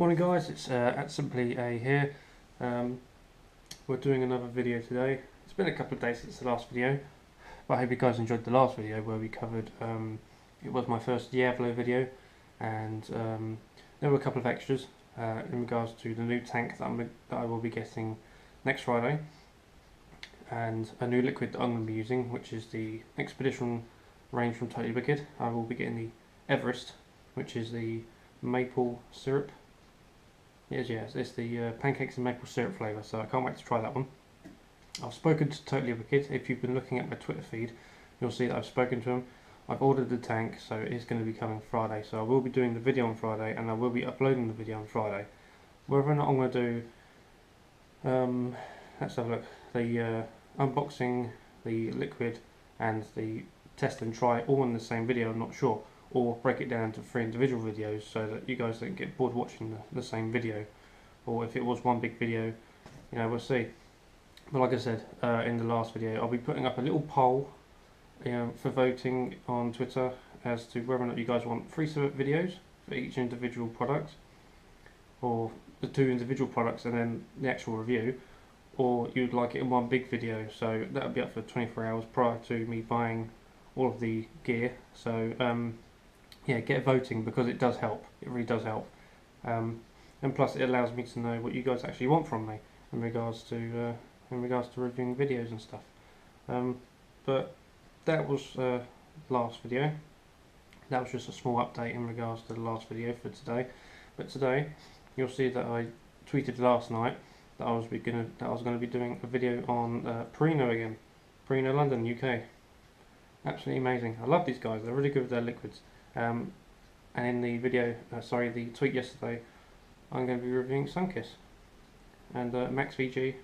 Morning guys, it's at Simply A here. We're doing another video today. It's been a couple of days since the last video, but I hope you guys enjoyed the last video where we covered, it was my first Diablo video, and there were a couple of extras in regards to the new tank that I will be getting next Friday, and a new liquid that I'm going to be using, which is the Expedition range from Totally Wicked. I will be getting the Everest, which is the maple syrup. Yes, it's the pancakes and maple syrup flavour, so I can't wait to try that one. I've spoken to Totally Wicked. If you've been looking at my Twitter feed, you'll see that I've spoken to him. I've ordered the tank, so it is going to be coming Friday, so I will be doing the video on Friday, and I will be uploading the video on Friday. Whether or not I'm going to do, let's have a look, the unboxing, the liquid, and the test and try all in the same video, I'm not sure. Or break it down to 3 individual videos so that you guys don't get bored watching the same video, or if it was one big video, you know, we'll see. But like I said in the last video, I'll be putting up a little poll, for voting on Twitter as to whether or not you guys want 3 separate videos for each individual product, or the 2 individual products and then the actual review, or you'd like it in one big video. So that'll be up for 24 hours prior to me buying all of the gear. So yeah, get voting, because it does help. It really does help, and plus it allows me to know what you guys actually want from me in regards to reviewing videos and stuff. But that was last video. That was just a small update in regards to the last video for today. But today, you'll see that I tweeted last night that I was going to be doing a video on Perino again, Perino London, UK. Absolutely amazing. I love these guys. They're really good with their liquids. And in the video, the tweet yesterday, I'm going to be reviewing Sunkiss and Max VG.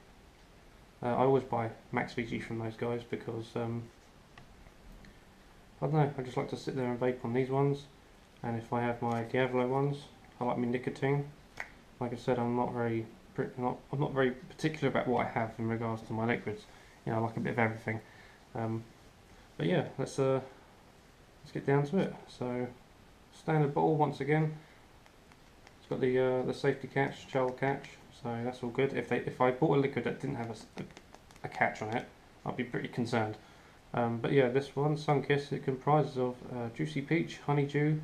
I always buy Max VG from those guys because I don't know, I just like to sit there and vape on these ones, and if I have my Diablo ones, I like my nicotine. Like I said, I'm not very particular about what I have in regards to my liquids. You know, I like a bit of everything. But yeah, let's get down to it. So, standard bottle once again. It's got the safety catch, child catch, so that's all good. If I bought a liquid that didn't have a catch on it, I'd be pretty concerned. But yeah, this one, Sunkiss, it comprises of juicy peach, honeydew,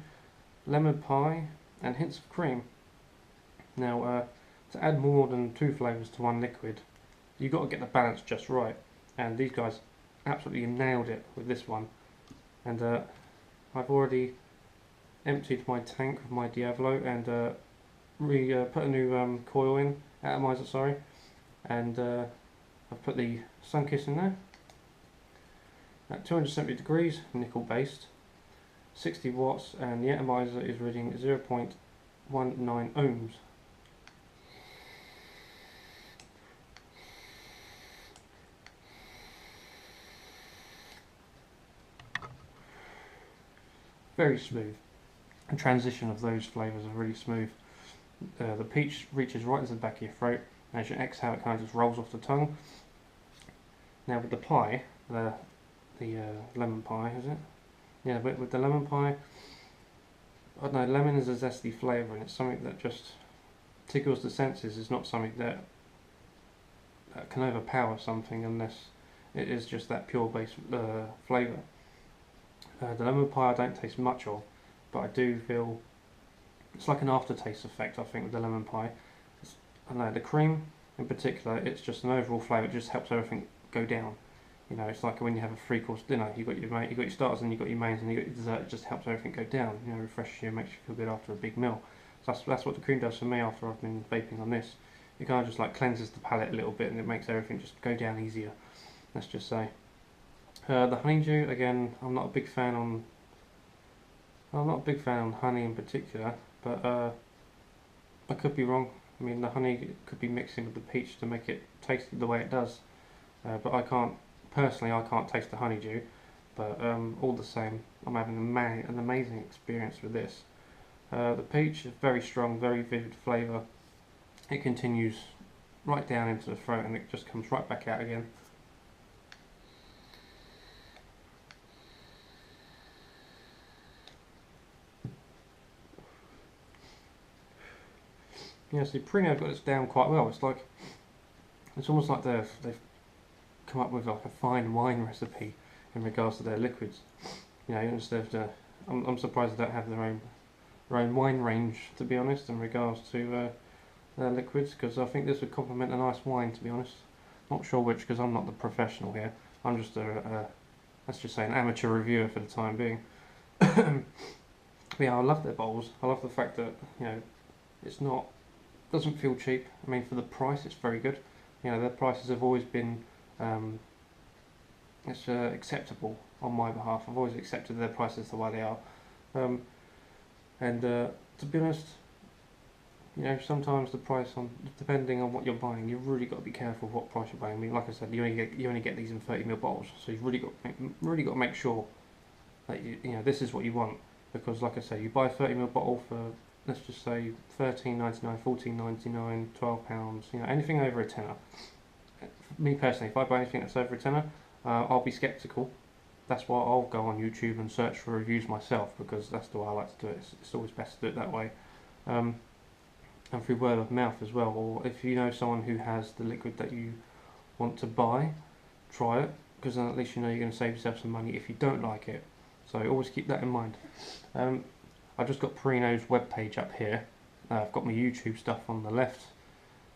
lemon pie, and hints of cream. Now, to add more than 2 flavours to one liquid, you've got to get the balance just right, and these guys absolutely nailed it with this one. And I've already emptied my tank with my Diablo and put a new coil in, atomizer, sorry, and I've put the Sunkiss in there at 270 degrees, nickel based, 60 watts, and the atomizer is reading 0.19 ohms. Very smooth. The transition of those flavours are really smooth. The peach reaches right into the back of your throat, and as you exhale it kind of just rolls off the tongue. Now with the pie, the lemon pie, is it? Yeah, but with the lemon pie, I don't know, lemon is a zesty flavour, and it's something that just tickles the senses. It's not something that can overpower something unless it is just that pure base flavour. The lemon pie I don't taste much of, but I do feel it's like an aftertaste effect, I think, with the lemon pie. I don't know, the cream in particular, it's just an overall flavour. It just helps everything go down. You know, it's like when you have a 3-course dinner, you've got your starters and you've got your mains and you've got your dessert. It just helps everything go down. You know, refreshes you, makes you feel good after a big meal. So that's what the cream does for me after I've been vaping on this. It kind of just like cleanses the palate a little bit, and it makes everything just go down easier, let's just say. The honeydew, again, I'm not a big fan on honey in particular, but I could be wrong. I mean, the honey could be mixing with the peach to make it taste the way it does, but I can't taste the honeydew. But all the same, I'm having an amazing experience with this. The peach is very strong, very vivid flavour. It continues right down into the throat and it just comes right back out again. Yeah, so Perino got this down quite well. It's almost like they've come up with like a fine wine recipe in regards to their liquids. You know, instead of I'm surprised they don't have their own wine range, to be honest, in regards to their liquids, because I think this would complement a nice wine, to be honest. Not sure which, because I'm not the professional here. I'm just let's just say an amateur reviewer for the time being. But yeah, I love their bowls. I love the fact that, you know, it's not, doesn't feel cheap. I mean, for the price, it's very good. You know, their prices have always been acceptable on my behalf. I've always accepted their prices the way they are. And to be honest, you know, sometimes the price, depending on what you're buying, you've really got to be careful of what price you're buying. I mean, like I said, you only get these in 30ml bottles, so you've really got to make sure that you know this is what you want. Because, like I say, you buy a 30ml bottle for, let's just say, £13.99, £14.99, £12. You know, anything over a tenner. For me personally, if I buy anything that's over a tenner, I'll be sceptical. That's why I'll go on YouTube and search for reviews myself, because that's the way I like to do it. It's always best to do it that way. And through word of mouth as well, or if you know someone who has the liquid that you want to buy, try it, because then at least you know you're going to save yourself some money if you don't like it. So always keep that in mind. I've just got Perino's webpage up here. I've got my YouTube stuff on the left,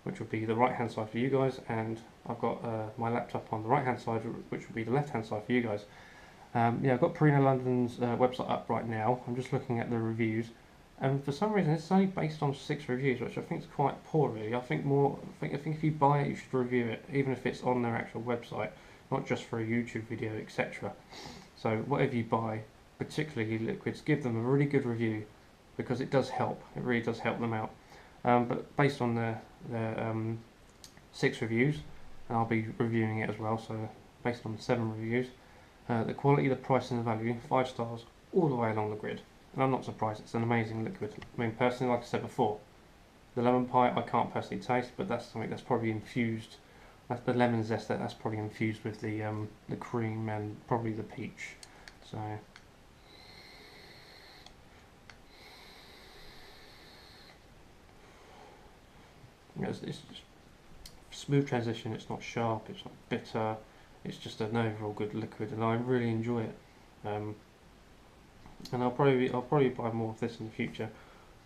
which would be the right hand side for you guys, and I've got my laptop on the right hand side, which would be the left hand side for you guys. Yeah, I've got Perino London's website up right now. I'm just looking at the reviews, and for some reason it's only based on 6 reviews, which I think is quite poor, really. I think if you buy it, you should review it, even if it's on their actual website, not just for a YouTube video, etc. So whatever you buy, particularly liquids, give them a really good review, because it does help. It really does help them out. But based on their 6 reviews, and I'll be reviewing it as well. So based on 7 reviews, the quality, the price, and the value, 5 stars all the way along the grid. And I'm not surprised. It's an amazing liquid. I mean, personally, like I said before, the lemon pie I can't personally taste, but that's something that's probably infused. That's the lemon zest that's probably infused with the cream and probably the peach. So it's just smooth transition. It's not sharp. It's not bitter. It's just an overall good liquid, and I really enjoy it. And I'll probably buy more of this in the future.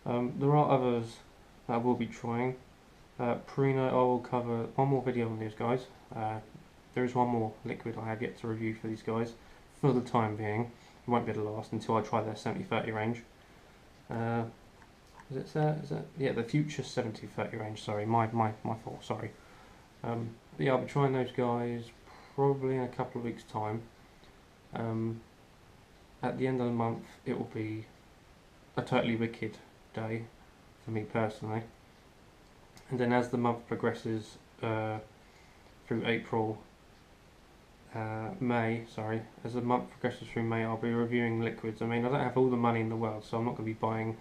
There are others that I will be trying. Perino, I will cover one more video on these guys. There is one more liquid I have yet to review for these guys. For the time being, it won't be the last until I try their 70-30 range. Is it? Yeah, the future 70-30 range. Sorry, my fault. Sorry. But yeah, I'll be trying those guys probably in a couple of weeks' time. At the end of the month, it will be a totally wicked day for me personally. And then as the month progresses through April, May, sorry, as the month progresses through May, I'll be reviewing liquids. I mean, I don't have all the money in the world, so I'm not going to be buying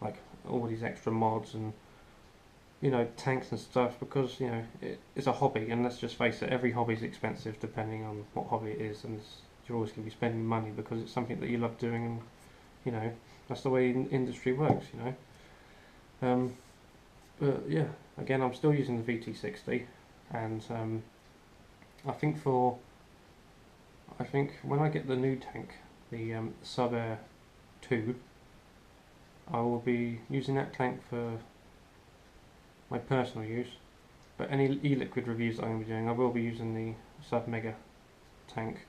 like all these extra mods and, you know, tanks and stuff, because, you know, it's a hobby, and let's just face it, every hobby is expensive depending on what hobby it is, and you're always going to be spending money because it's something that you love doing, and, you know, that's the way industry works, you know. But yeah, again, I'm still using the VT60, and I think when I get the new tank, the Sub Air 2, I will be using that tank for my personal use. But any e-liquid reviews that I'm going to be doing, I will be using the Sub Mega tank,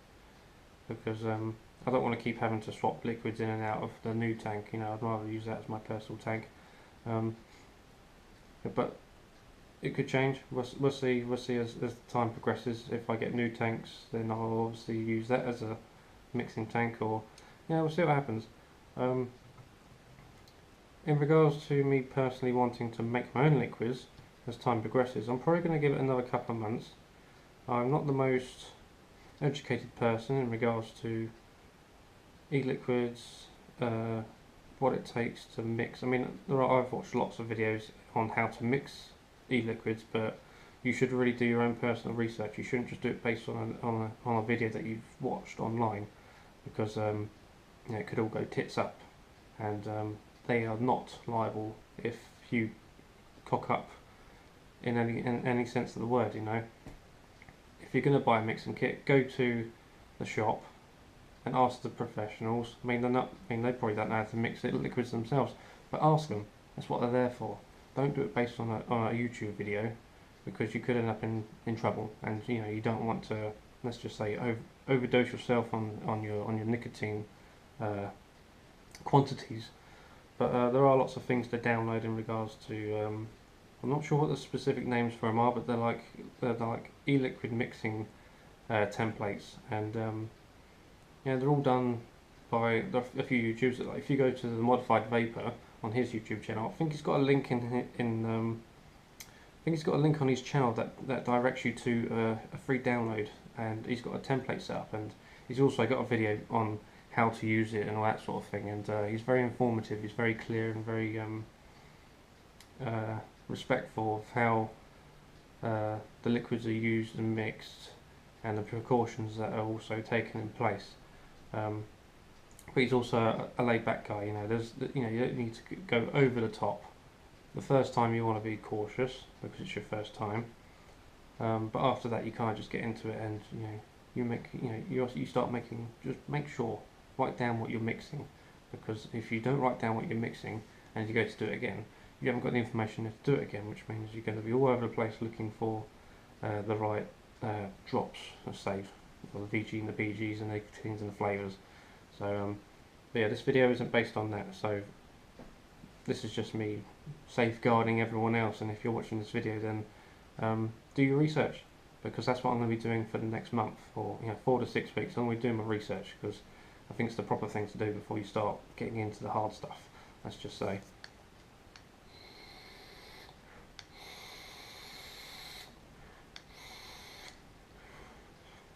because I don't want to keep having to swap liquids in and out of the new tank. You know, I'd rather use that as my personal tank. But it could change. We'll see as time progresses. If I get new tanks, then I'll obviously use that as a mixing tank, or yeah, we'll see what happens. In regards to me personally wanting to make my own liquids as time progresses, I'm probably going to give it another couple of months. I'm not the most educated person in regards to e-liquids, what it takes to mix. I mean, I've watched lots of videos on how to mix e-liquids, but you should really do your own personal research. You shouldn't just do it based on a video that you've watched online, because you know, it could all go tits up, and they are not liable if you cock up in any sense of the word. You know, if you're going to buy a mixing kit, go to the shop and ask the professionals. I mean, they probably don't know how to mix it liquids themselves, but ask them. That's what they're there for. Don't do it based on a YouTube video, because you could end up in trouble, and you know, you don't want to, let's just say, overdose yourself on your nicotine quantities. But there are lots of things to download in regards to. I'm not sure what the specific names for them are, but they're like e-liquid mixing templates, and yeah, they're all done by a few YouTubers. Like if you go to the Modified Vapor on his YouTube channel, I think he's got a link I think he's got a link on his channel that directs you to a free download, and he's got a template set up, and he's also got a video on how to use it and all that sort of thing, and he's very informative, he's very clear and very respectful of how the liquids are used and mixed, and the precautions that are also taken in place. But he's also a laid back guy, you know, you don't need to go over the top. The first time you want to be cautious because it's your first time, but after that you can't just get into it, and you start making, just make sure, write down what you're mixing, because if you don't write down what you're mixing and you go to do it again, you haven't got the information to do it again, which means you're going to be all over the place looking for the right drops, let's say, for the VG and the BGs and the nicotines and the flavours. So but yeah, this video isn't based on that, so this is just me safeguarding everyone else, and if you're watching this video, then do your research, because that's what I'm going to be doing for the next month, or 4 to 6 weeks. I'm going to be doing my research, because I think it's the proper thing to do before you start getting into the hard stuff, let's just say.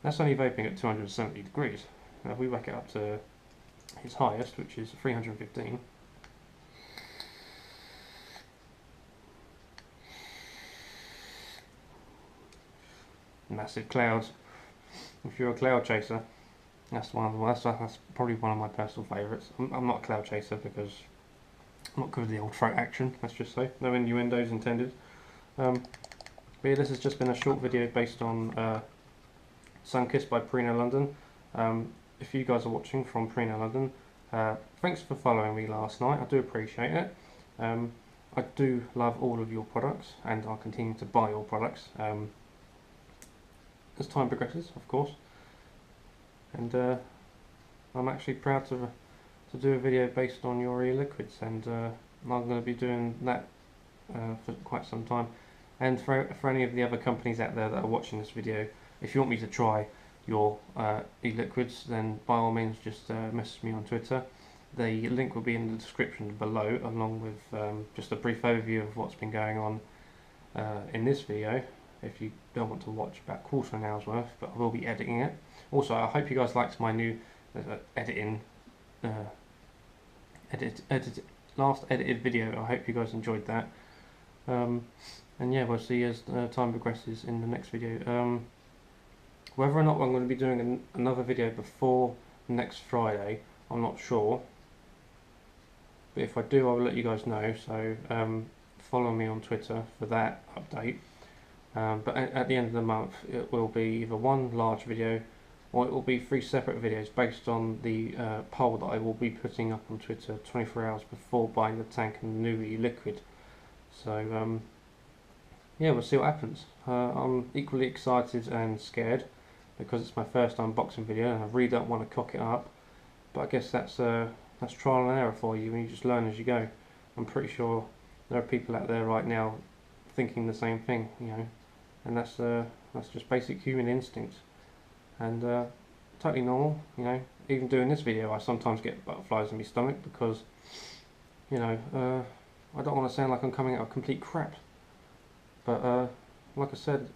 That's only vaping at 270 degrees. Now if we whack it up to its highest, which is 315, massive clouds. If you're a cloud chaser, that's probably one of my personal favourites. I'm not a cloud chaser because I'm not good with the old throat action, let's just say. No innuendos intended. But yeah, this has just been a short video based on Sun-Kissed by Perino London. If you guys are watching from Perino London, thanks for following me last night. I do appreciate it. I do love all of your products, and I'll continue to buy your products as time progresses, of course. And I'm actually proud to do a video based on your e-liquids, and I'm going to be doing that for quite some time. And for any of the other companies out there that are watching this video, if you want me to try your e-liquids, then by all means just message me on Twitter. The link will be in the description below, along with just a brief overview of what's been going on in this video, if you don't want to watch about a quarter of an hour's worth, but I will be editing it. Also, I hope you guys liked my new last edited video. I hope you guys enjoyed that. And yeah, we'll see as time progresses in the next video. Whether or not I'm going to be doing another video before next Friday, I'm not sure. But if I do, I will let you guys know. So follow me on Twitter for that update. But at the end of the month, it will be either one large video, or it will be 3 separate videos based on the poll that I will be putting up on Twitter 24 hours before buying the tank and the new e-liquid. So yeah, we'll see what happens. I'm equally excited and scared, because it's my first unboxing video and I really don't want to cock it up. But I guess that's trial and error for you, and you just learn as you go. I'm pretty sure there are people out there right now thinking the same thing, and that's just basic human instinct, and totally normal. Even doing this video, I sometimes get butterflies in my stomach, because I don't want to sound like I'm coming out of complete crap. But like I said,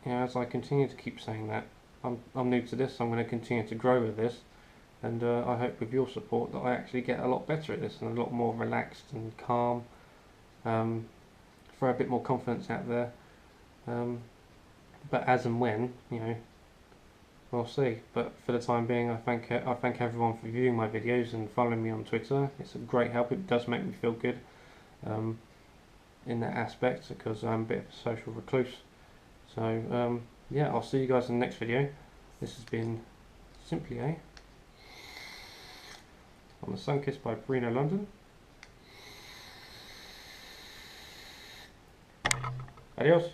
as I continue to keep saying that, I'm new to this. I'm going to continue to grow with this, and I hope with your support that I actually get a lot better at this, and a lot more relaxed and calm, throw a bit more confidence out there. But as and when, we'll see. But for the time being, I thank everyone for viewing my videos and following me on Twitter. It's a great help. It does make me feel good. in that aspect because I'm a bit of a social recluse. So yeah, I'll see you guys in the next video. This has been Simply A on the Sun Kiss by Perino London. Adios.